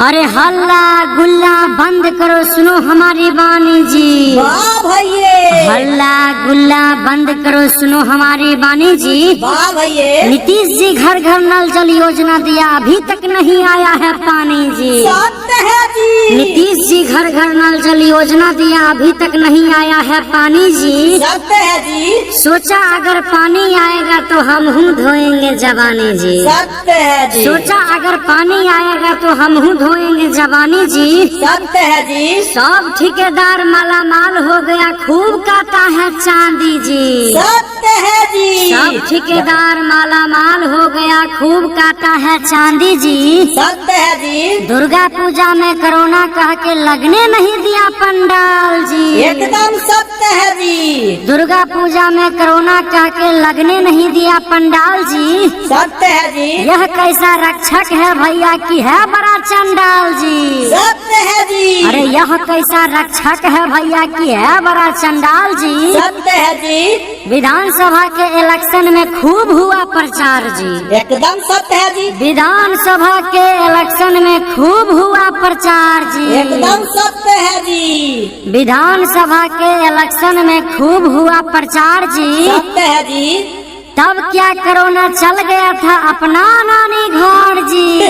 अरे हल्ला गुल्ला बंद करो, सुनो हमारी वाणी जी। वाह भैये। हल्ला गुल्ला बंद करो, सुनो हमारी वाणी जी। वाह भैये। नीतीश जी घर घर नल जल योजना दिया, अभी तक नहीं आया है पानी जी। सत्य है जी। नीतीश जी घर घर नल जल योजना दिया, अभी तक नहीं आया है पानी जी। सत्य है जी। सोचा अगर पानी आएगा तो हम हूँ धोएंगे जवानी जी। सत्य है जी। सोचा अगर पानी आएगा तो हम हूँ धोएंगे जवानी जी। सत्य है जी। सब ठेकेदार माला माल हो गया, खूब काटा है चांदी जी। सत्य है जी। सब ठेकेदार माला माल हो गया, खूब काटा है चांदी जी। सत्य है जी। दुर्गा पूजा में कोरोना कह के लगने नहीं दिया पंडाल जी। एकदम सत्य है जी। दुर्गा पूजा में कोरोना कह के लगने नहीं दिया पंडाल जी। सत्य है जी। यह कैसा रक्षक है भैया की है बड़ा चंडाल जी। सत्य है जी। अरे यह कैसा रक्षक है भैया की है बड़ा चंडाल जी। सत्य है जी। विधानसभा के इलेक्शन में खूब हुआ प्रचार जी। एकदम सत्य है जी। विधानसभा के इलेक्शन में खूब हुआ प्रचार जी। एकदम सत्य है जी। विधानसभा के इलेक्शन में खूब हुआ प्रचार जी। सत्य है जी। तब क्या कोरोना चल गया था अपना नानी घर जी।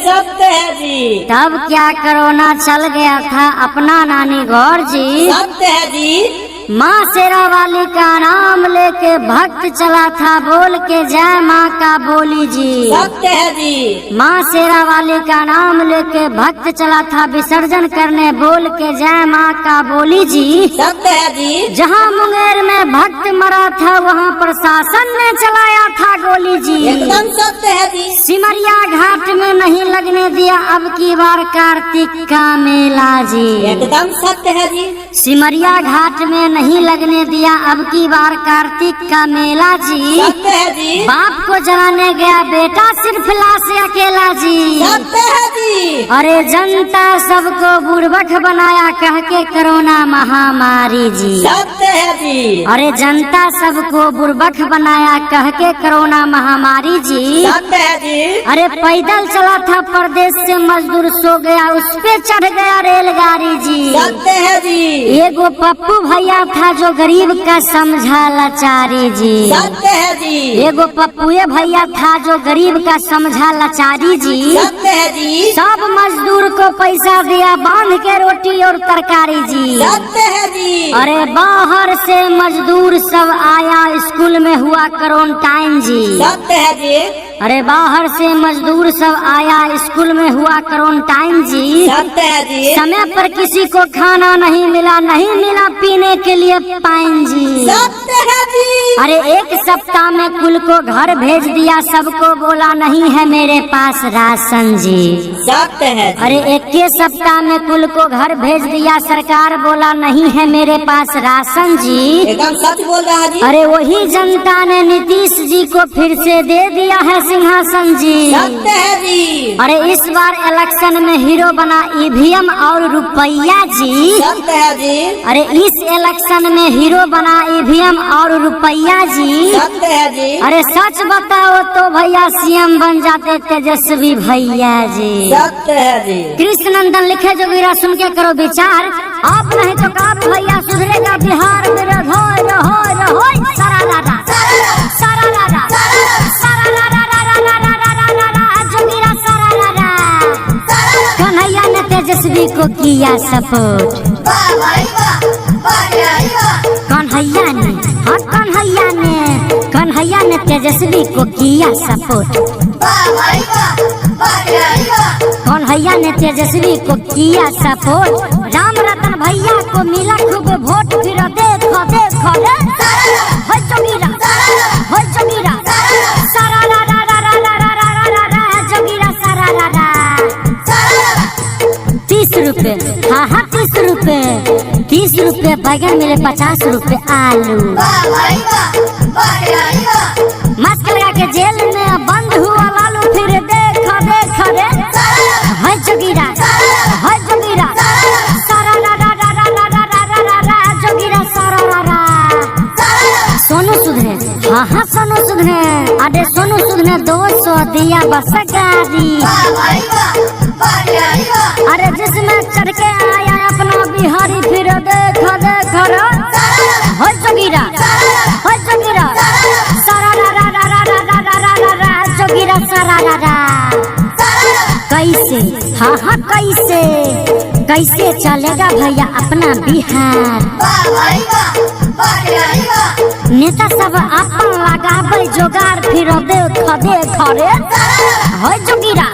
सत्य है जी। तब क्या कोरोना चल गया था अपना नानी घर जी। सत्य है जी। माँ शेरा वाली का नाम लेके भक्त चला था, बोल के जय माँ का बोली जी। सत्य है जी। माँ शेरा वाली का नाम लेके भक्त चला था, विसर्जन करने बोल के जय माँ का बोली जी। सत्य है जी। जहाँ मुंगेर में भक्त मरा था, वहाँ प्रशासन ने चलाया था गोली जी। एकदम सत्य है जी। सिमरिया घाट में नहीं लगने दिया अब की बार कार्तिक का मेला जी। एकदम सत्य है जी। सिमरिया घाट में नहीं लगने दिया अब की बार कार्तिक का मेला जी। सत्य है जी। बाप को जलाने गया बेटा सिर्फ लाश अकेला जी। सत्य है जी। अरे जनता सबको बुर्बक बनाया कह के कोरोना महामारी जी। सत्य है जी। अरे जनता सबको बुर्बक बनाया कह के कोरोना महामारी जी। सत्य है जी। अरे पैदल चला था परदेश से मजदूर, सो गया उस पे चढ़ गया रेलगाड़ी जी। सत्य है जी। एगो पप्पू भैया था जो गरीब का समझा लाचारी जी। सत्य है जी। एगो पप्पूए भैया था जो गरीब का समझा लाचारी जी। सत्य है जी। सब मजदूर को पैसा दिया बांध के रोटी और तरकारी जी। सत्य है जी। अरे बाहर से मजदूर सब आया, स्कूल में हुआ क्वारंटाइन जी। सत्य है जी। अरे बाहर से मजदूर सब आया, स्कूल में हुआ क्वारंटाइन जी। सत्य है जी। समय पर किसी को खाना नहीं मिला, नहीं मिला पीने के लिए पानी जी। सत्य है जी। अरे एक सप्ताह में कुल को घर भेज दिया, सबको बोला नहीं है मेरे पास राशन जी। सत्य है जी। अरे एक सप्ताह में कुल को घर भेज दिया, सरकार बोला नहीं है मेरे पास राशन जी। एकदम सच बोल रहा है जी। अरे वही जनता ने नीतीश जी को फिर से दे दिया है सिंहासन जी। सत्य है जी। अरे इस बार इलेक्शन में हीरो बना ईवीएम और रुपया जी। सत्य है जी। अरे इस इलेक्शन में हीरो बना ईवीएम और रुपया जी। सत्य है जी। अरे सच बताओ तो भैया सीएम बन जाते तेजस्वी भैया जी। सत्य है जी। कृष्ण नंदन लिखे जोगिरा सुन के करो विचार, आप नहीं तो काप भैया सुधरेगा बिहार में। रहोय रहोय रहोय सारा रारा सारा रारा सारा रारा जोगिरा सारा रारा। कन्हैया ने तेजस्वी को किया सपोर्ट। कन्हैया ने तेजस्वी को किया सपोर्ट। कन्हैया ने तेजस्वी को किया सपोर्ट। राम रतन भैया को मिला खूब वोट, फिर देखो देखो रे हो जोगिरा हो जोगिरा सारा रा रा रा रा रा रा रा रा रा जोगिरा सारा रा रा। 30 रुपए, हाँ हाँ 30 रुपए, 30 रुपए बैगन मिले, 50 रुपए आलू। मास्क लगा के जेल में बंद हुआ लालू, फिर देखो देखो रे हो जोगिरा हो जोगिरा सारा रा रा रा रा रा रा रा रा रा जोगिरा सारा रा रा। सोनू सूद है, हाँ हाँ सोनू सूद है। अरे सोनू सूद ने 200 दिया बस गाड़ी। हाँ हाँ कैसे कैसे चलेगा भैया अपना बिहार। नेता सब अपन लगाबे जोगार फिर देख रे है जोगीरा